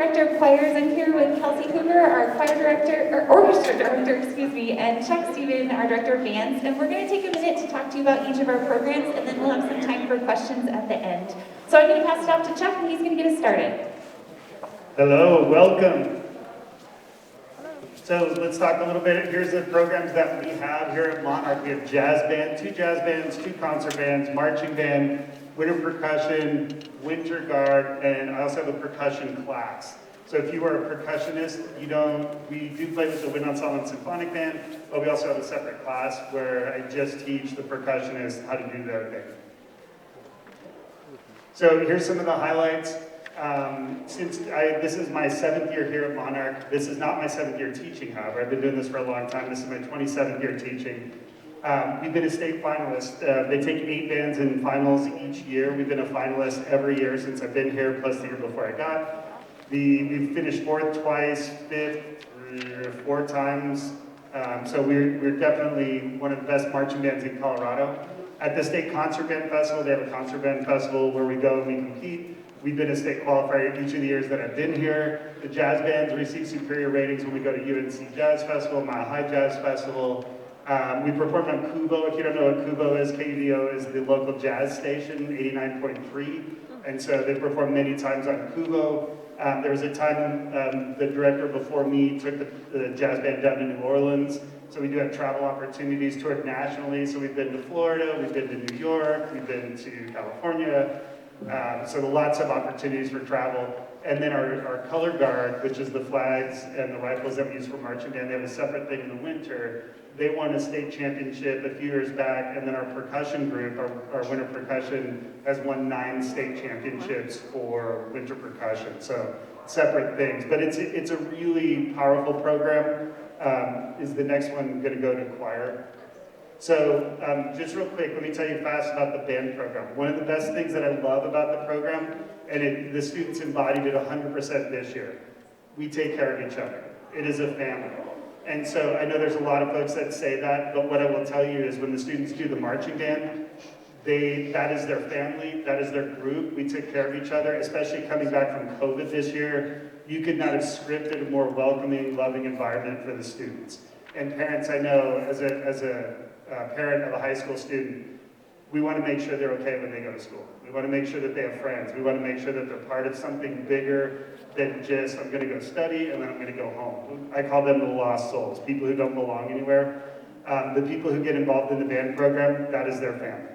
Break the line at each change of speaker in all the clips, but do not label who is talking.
Director of Choirs. I'm here with Kelsey Hoover, our choir director, or orchestra director, excuse me, and Chuck Steven, our director of bands. And we're going to take a minute to talk to you about each of our programs, and then we'll have some time for questions at the end. So I'm going to pass it off to Chuck, and he's going to get us started.
Hello, welcome. So let's talk a little bit. Here's the programs that we have here at Monarch. We have jazz band, 2 jazz bands, 2 concert bands, marching band, winter percussion, winter guard, and I also have a percussion class. So if you are a percussionist, we do play with the wind ensemble and symphonic band, but we also have a separate class where I just teach the percussionists how to do their thing. So here's some of the highlights. This is my 7th year here at Monarch. This is not my 7th year teaching, however. I've been doing this for a long time. This is my 27th year teaching. We've been a state finalist. They take 8 bands in finals each year. We've been a finalist every year since I've been here, plus the year before I got. We've finished 4th twice, 5th 4 times. So we're definitely one of the best marching bands in Colorado. At the State Concert Band Festival, they have a concert band festival where we go and we compete. We've been a state qualifier each of the years that I've been here. The jazz bands receive superior ratings when we go to UNC Jazz Festival, Mile High Jazz Festival. We performed on Kubo. If you don't know what Kubo is, KUBO is the local jazz station, 89.3. And so they performed many times on Kubo. There was a time the director before me took the jazz band down to New Orleans. So we do have travel opportunities, toured nationally. So we've been to Florida, we've been to New York, we've been to California. So lots of opportunities for travel. And then our color guard, which is the flags and the rifles that we use for marching band, they have a separate thing in the winter. They won a state championship a few years back, and then our percussion group, our winter percussion, has won 9 state championships for winter percussion. So separate things, but it's a really powerful program. Is the next one going to go to choir? So just real quick, let me tell you fast about the band program. One of the best things that I love about the program, and the students embodied it 100% this year, we take care of each other. It is a family. And so I know there's a lot of folks that say that, but what I will tell you is when the students do the marching band, that is their family, that is their group. We take care of each other, especially coming back from COVID this year. You could not have scripted a more welcoming, loving environment for the students. And parents, I know, as a parent of a high school student, we want to make sure they're okay when they go to school. We want to make sure that they have friends. We want to make sure that they're part of something bigger than just, I'm going to go study and then I'm going to go home. I call them the lost souls, people who don't belong anywhere. The people who get involved in the band program, that is their family.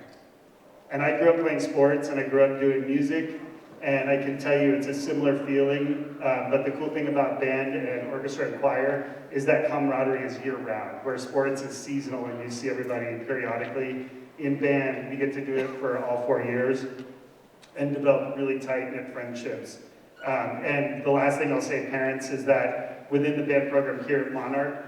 And I grew up playing sports and I grew up doing music, and I can tell you it's a similar feeling, but the cool thing about band and orchestra and choir is that camaraderie is year-round, where sports is seasonal and you see everybody periodically. In band, we get to do it for all 4 years and develop really tight-knit friendships. And the last thing I'll say, parents, is that within the band program here at Monarch,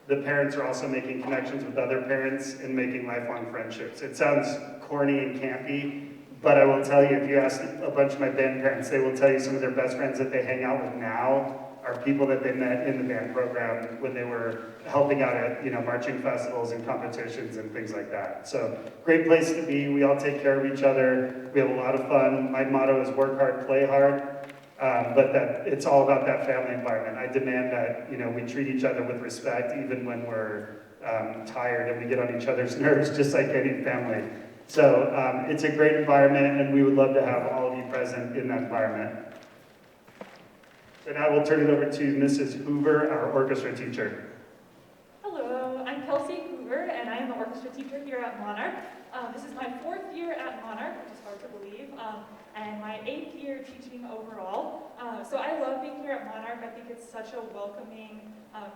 the parents are also making connections with other parents and making lifelong friendships. It sounds corny and campy, but I will tell you, if you ask a bunch of my band parents, they will tell you some of their best friends that they hang out with now are people that they met in the band program when they were helping out at marching festivals and competitions and things like that. So great place to be. We all take care of each other. We have a lot of fun. My motto is work hard, play hard. But that it's all about that family environment. I demand that we treat each other with respect, even when we're tired and we get on each other's nerves, just like any family. So it's a great environment, and we would love to have all of you present in that environment. So now we'll turn it over to Mrs. Hoover, our orchestra teacher.
Hello, I'm Kelsey Hoover, and I am the orchestra teacher here at Monarch. This is my 4th year at Monarch, which is hard to believe, and my 8th year teaching overall. So I love being here at Monarch. I think it's such a welcoming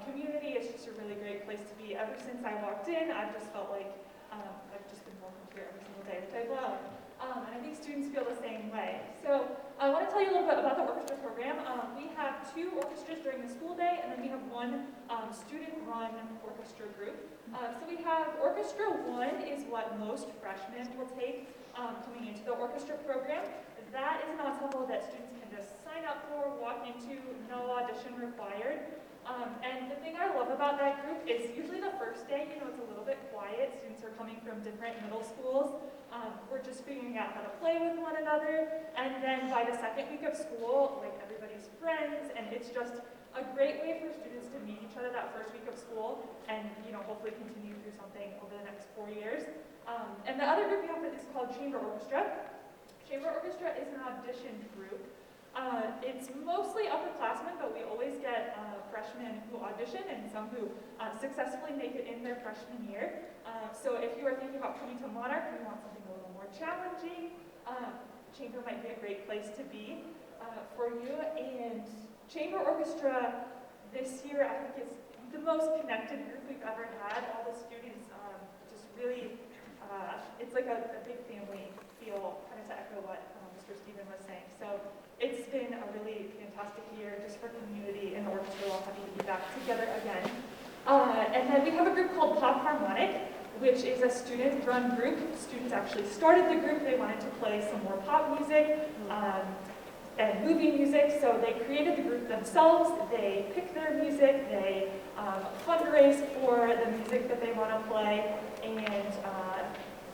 community. It's just a really great place to be. Ever since I walked in, I've just felt like I've just been welcomed here every single day, which I love. And I think students feel the same way. So I want to tell you a little bit about the orchestra program. We have 2 orchestras during the school day, and then we have 1 student-run orchestra group. So we have Orchestra 1 is what most freshmen will take coming into the orchestra program. That is an ensemble that students can just sign up for, walk into, no audition required. And the thing I love about that group is usually the first day, it's a little bit quiet. Students are coming from different middle schools. We're just figuring out how to play with one another. And then by the second week of school, everybody's as friends, and it's just a great way for students to meet each other that first week of school and, hopefully continue through something over the next 4 years. And the other group we have is called Chamber Orchestra. Chamber Orchestra is an audition group. It's mostly upperclassmen, but we always get freshmen who audition and some who successfully make it in their freshman year. So if you are thinking about coming to Monarch and you want something a little more challenging, Chamber might be a great place to be for you. And Chamber Orchestra this year, I think, is the most connected group we've ever had. All the students just really, it's like a big family feel, kind of to echo what Mr. Stephen was saying. So it's been a really fantastic year just for community and orchestra. We're all happy to be back together again. And then we have a group called Pop Harmonic, which is a student-run group. Students actually started the group. They wanted to play some more pop music and movie music, so they created the group themselves. They pick their music, they fundraise for the music that they want to play, and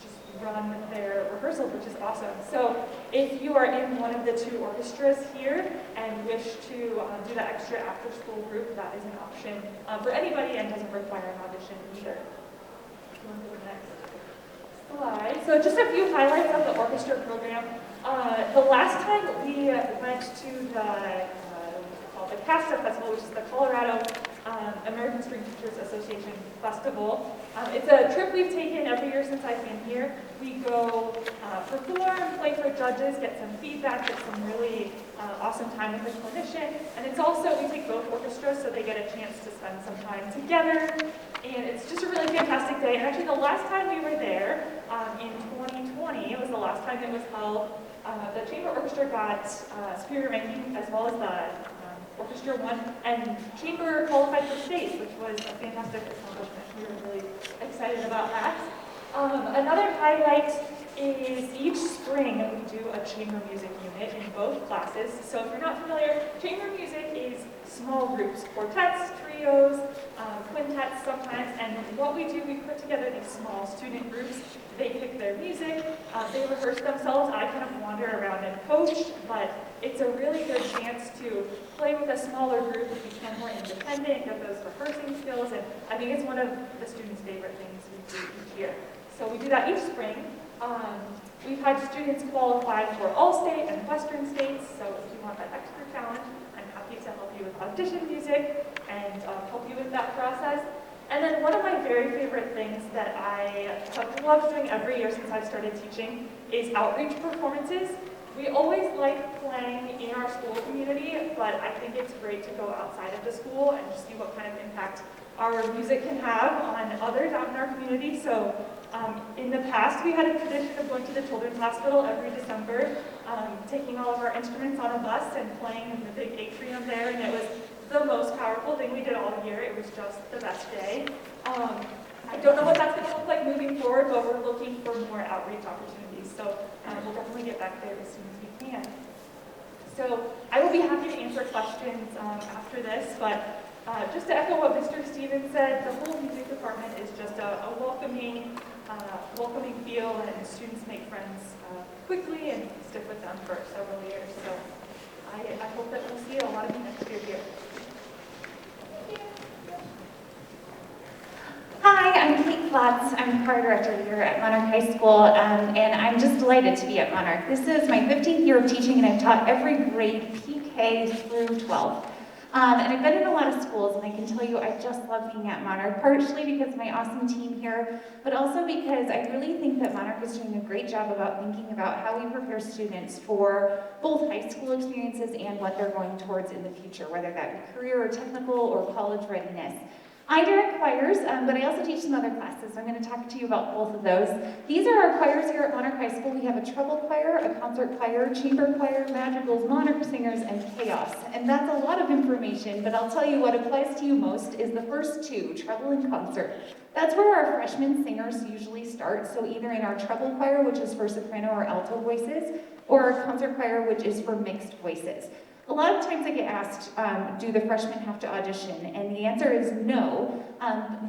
just run their rehearsals, which is awesome. So if you are in one of the 2 orchestras here and wish to do that extra after-school group, that is an option for anybody and doesn't require an audition either. Go on to the next slide. So just a few highlights of the orchestra program. The last time we went to the CASTA Festival, which is the Colorado American String Teachers Association Festival. It's a trip we've taken every year since I've been here. We go perform, play for judges, get some feedback, get some really awesome time with the clinician. And it's also, we take both orchestras so they get a chance to spend some time together. And it's just a really fantastic day. And actually the last time we were there, in 2020, it was the last time it was held, the Chamber Orchestra got superior ranking as well as the orchestra won, and Chamber qualified for state, which was a fantastic accomplishment. We were really excited about that. Another highlight is each spring we do a chamber music unit in both classes. So if you're not familiar, chamber music is small groups, quartets, trios, quintets sometimes, and what we do, we put together these small student groups. They pick their music, they rehearse themselves. I kind of wander around and coach, but it's a really good chance to play with a smaller group, become more independent, get those rehearsing skills, and I think it's one of the students' favorite things we do each year. So we do that each spring. We've had students qualify for All-State and Western States, so if you want that extra challenge, I'm happy to help you with audition music and help you with that process. And then one of my very favorite things that I have loved doing every year since I've started teaching is outreach performances. We always like playing in our school community, but I think it's great to go outside of the school and just see what kind of impact our music can have on others out in our community. So in the past, we had a tradition of going to the Children's Hospital every December, taking all of our instruments on a bus and playing in the big atrium there, and it was the most powerful thing we did all year. It was just the best day. I don't know what that's going to look like moving forward, but we're looking for more outreach opportunities. So we'll definitely get back there as soon as we can. So I will be happy to answer questions after this, but just to echo what Mr. Stevens said, the whole music department is just a welcoming feel, and students make friends quickly and stick with them for several years. So I hope that we'll see a lot of you next year here.
Hi, I'm Kate Platts. I'm choir director here at Monarch High School, and I'm just delighted to be at Monarch. This is my 15th year of teaching, and I've taught every grade, PK through 12. And I've been in a lot of schools, and I can tell you I just love being at Monarch, partially because of my awesome team here, but also because I really think that Monarch is doing a great job about thinking about how we prepare students for both high school experiences and what they're going towards in the future, whether that be career or technical or college readiness. I direct choirs, but I also teach some other classes, so I'm going to talk to you about both of those. These are our choirs here at Monarch High School. We have a treble choir, a concert choir, chamber choir, madrigals, monarch singers, and chaos. And that's a lot of information, but I'll tell you what applies to you most is the first two, treble and concert. That's where our freshman singers usually start, so either in our treble choir, which is for soprano or alto voices, or our concert choir, which is for mixed voices. A lot of times I get asked, do the freshmen have to audition? And the answer is no.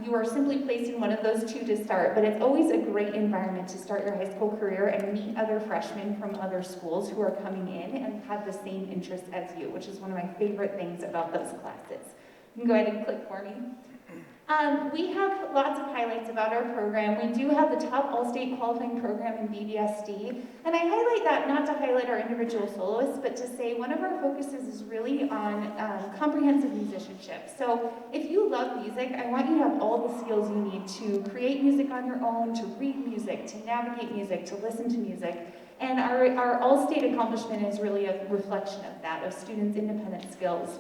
You are simply placed in one of those two to start, but it's always a great environment to start your high school career and meet other freshmen from other schools who are coming in and have the same interests as you, which is one of my favorite things about those classes. You can go ahead and click for me. We have lots of highlights about our program. We do have the top all-state qualifying program in BBSD, and I highlight that not to highlight our individual soloists, but to say one of our focuses is really on comprehensive musicianship. So if you love music, I want you to have all the skills you need to create music on your own, to read music, to navigate music, to listen to music. And our all-state accomplishment is really a reflection of that, of students' independent skills.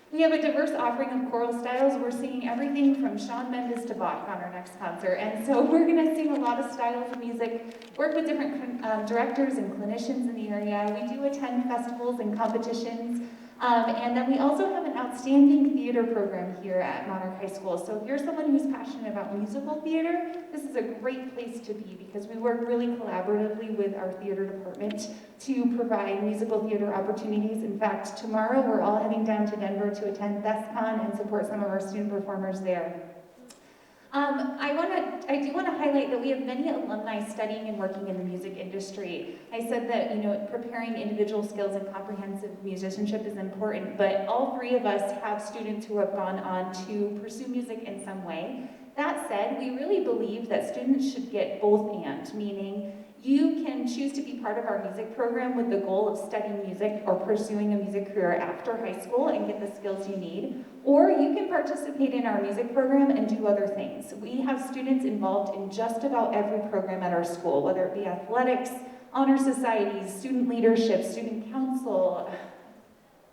We have a diverse offering of choral styles. We're singing everything from Shawn Mendes to Bach on our next concert. And so we're going to sing a lot of styles of music, work with different directors and clinicians in the area. We do attend festivals and competitions. And then we also have an outstanding theater program here at Monarch High School. So if you're someone who's passionate about musical theater, this is a great place to be because we work really collaboratively with our theater department to provide musical theater opportunities. In fact, tomorrow we're all heading down to Denver to attend ThesCon and support some of our student performers there. I do want to highlight that we have many alumni studying and working in the music industry. I said that, preparing individual skills and comprehensive musicianship is important, but all three of us have students who have gone on to pursue music in some way. That said, we really believe that students should get both and, meaning you can choose to be part of our music program with the goal of studying music or pursuing a music career after high school and get the skills you need, or you can participate in our music program and do other things. We have students involved in just about every program at our school, whether it be athletics, honor societies, student leadership, student council.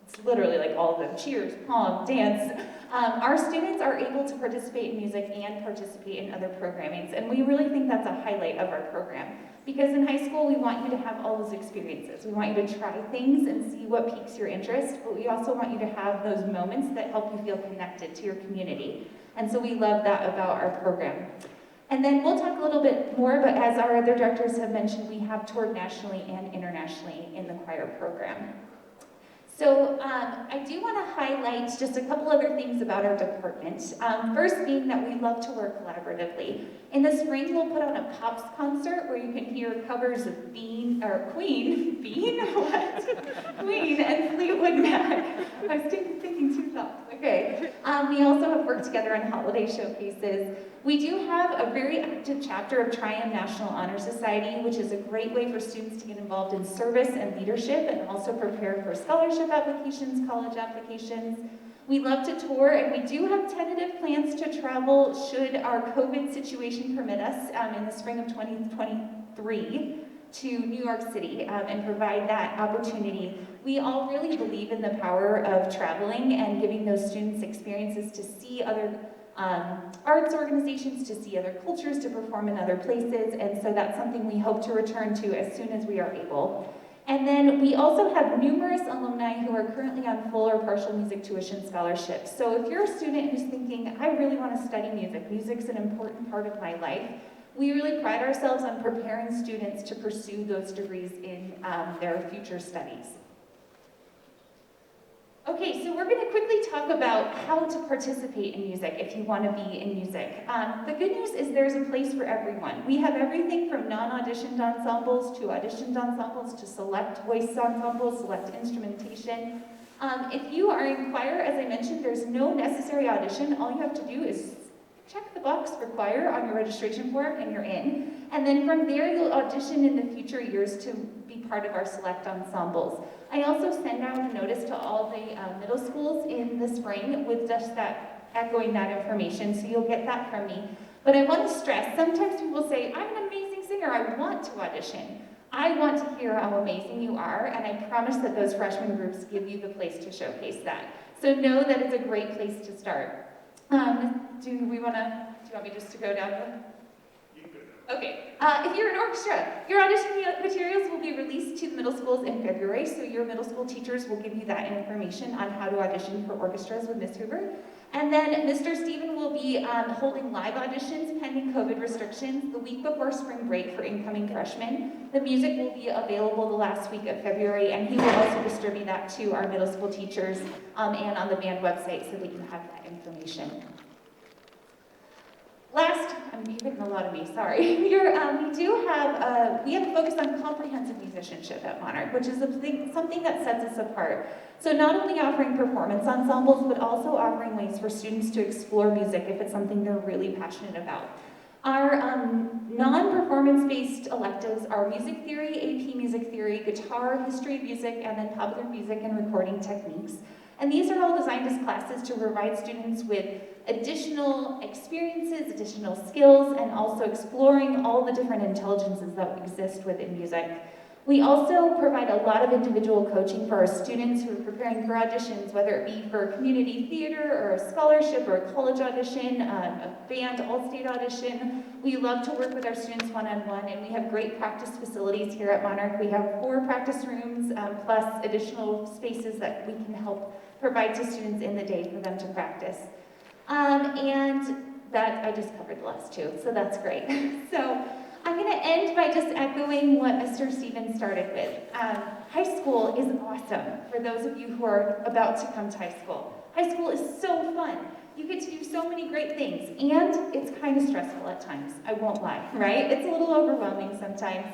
It's literally like all of them, cheers, prom, dance. Our students are able to participate in music and participate in other programmings, and we really think that's a highlight of our program. Because in high school, we want you to have all those experiences. We want you to try things and see what piques your interest, but we also want you to have those moments that help you feel connected to your community. And so we love that about our program. And then we'll talk a little bit more, but as our other directors have mentioned, we have toured nationally and internationally in the choir program. So I do want to highlight just a couple other things about our department. First being that we love to work collaboratively. In the spring, we'll put on a Pops concert where you can hear covers of Queen and Fleetwood Mac. I was thinking two thoughts. Okay. We also have worked together on holiday showcases. We do have a very active chapter of Triumph National Honor Society, which is a great way for students to get involved in service and leadership and also prepare for scholarship applications, college applications. We love to tour, and we do have tentative plans to travel should our COVID situation permit us in the spring of 2023 to New York City and provide that opportunity. We all really believe in the power of traveling and giving those students experiences to see other arts organizations, to see other cultures, to perform in other places, and so that's something we hope to return to as soon as we are able. And then we also have numerous alumni who are currently on full or partial music tuition scholarships. So if you're a student who's thinking, I really want to study music, music's an important part of my life, we really pride ourselves on preparing students to pursue those degrees in their future studies. Okay, so we're going to quickly talk about how to participate in music if you want to be in music. The good news is there's a place for everyone. We have everything from non-auditioned ensembles to auditioned ensembles to select voice ensembles, select instrumentation. If you are in choir, as I mentioned, there's no necessary audition. All you have to do is check the box for choir on your registration form and you're in. And then from there, you'll audition in the future years to be part of our select ensembles. I also send out a notice to all the middle schools in the spring with just that, echoing that information, so you'll get that from me. But I want to stress, sometimes people say, I'm an amazing singer, I want to audition. I want to hear how amazing you are, and I promise that those freshman groups give you the place to showcase that. So know that it's a great place to start. Do you want me just to go down?
You can go down.
Okay, if you're an orchestra, your audition materials will be released to the middle schools in February, so your middle school teachers will give you that information on how to audition for orchestras with Miss Hoover. And then Mr. Stephen will be holding live auditions pending COVID restrictions the week before spring break for incoming freshmen. The music will be available the last week of February, and he will also distribute that to our middle school teachers and on the band website so that you have that information. Last, you've written a lot of me, sorry. we have a focus on comprehensive musicianship at Monarch, which is something that sets us apart. So not only offering performance ensembles, but also offering ways for students to explore music if it's something they're really passionate about. Our non-performance-based electives are music theory, AP music theory, guitar, history of music, and then popular music and recording techniques. And these are all designed as classes to provide students with additional experiences, additional skills, and also exploring all the different intelligences that exist within music. We also provide a lot of individual coaching for our students who are preparing for auditions, whether it be for community theater or a scholarship or a college audition, a band all-state audition. We love to work with our students one-on-one, and we have great practice facilities here at Monarch. We have 4 practice rooms, plus additional spaces that we can help provide to students in the day for them to practice. And that, I just covered the last 2, so that's great. So I'm going to end by just echoing what Mr. Stevens started with. High school is awesome for those of you who are about to come to high school. High school is so fun. You get to do so many great things, and it's kind of stressful at times, I won't lie, right? It's a little overwhelming sometimes.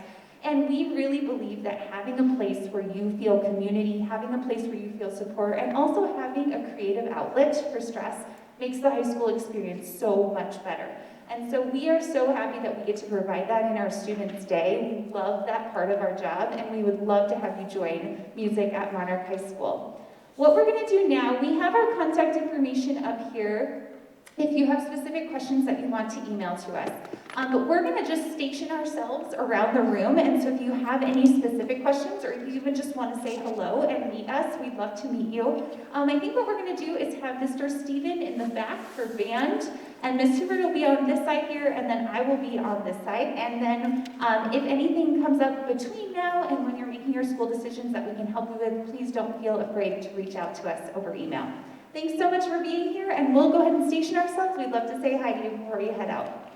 And we really believe that having a place where you feel community, having a place where you feel support, and also having a creative outlet for stress makes the high school experience so much better. And so we are so happy that we get to provide that in our Students' Day. We love that part of our job, and we would love to have you join music at Monarch High School. What we're going to do now, we have our contact information up here if you have specific questions that you want to email to us. But we're going to just station ourselves around the room, and so if you have any specific questions, or if you even just want to say hello and meet us, we'd love to meet you. I think what we're going to do is have Mr. Stephen in the back for band, and Ms. Hubert will be on this side here, and then I will be on this side. And then if anything comes up between now and when you're making your school decisions that we can help you with, please don't feel afraid to reach out to us over email. Thanks so much for being here, and we'll go ahead and station ourselves. We'd love to say hi to you before you head out.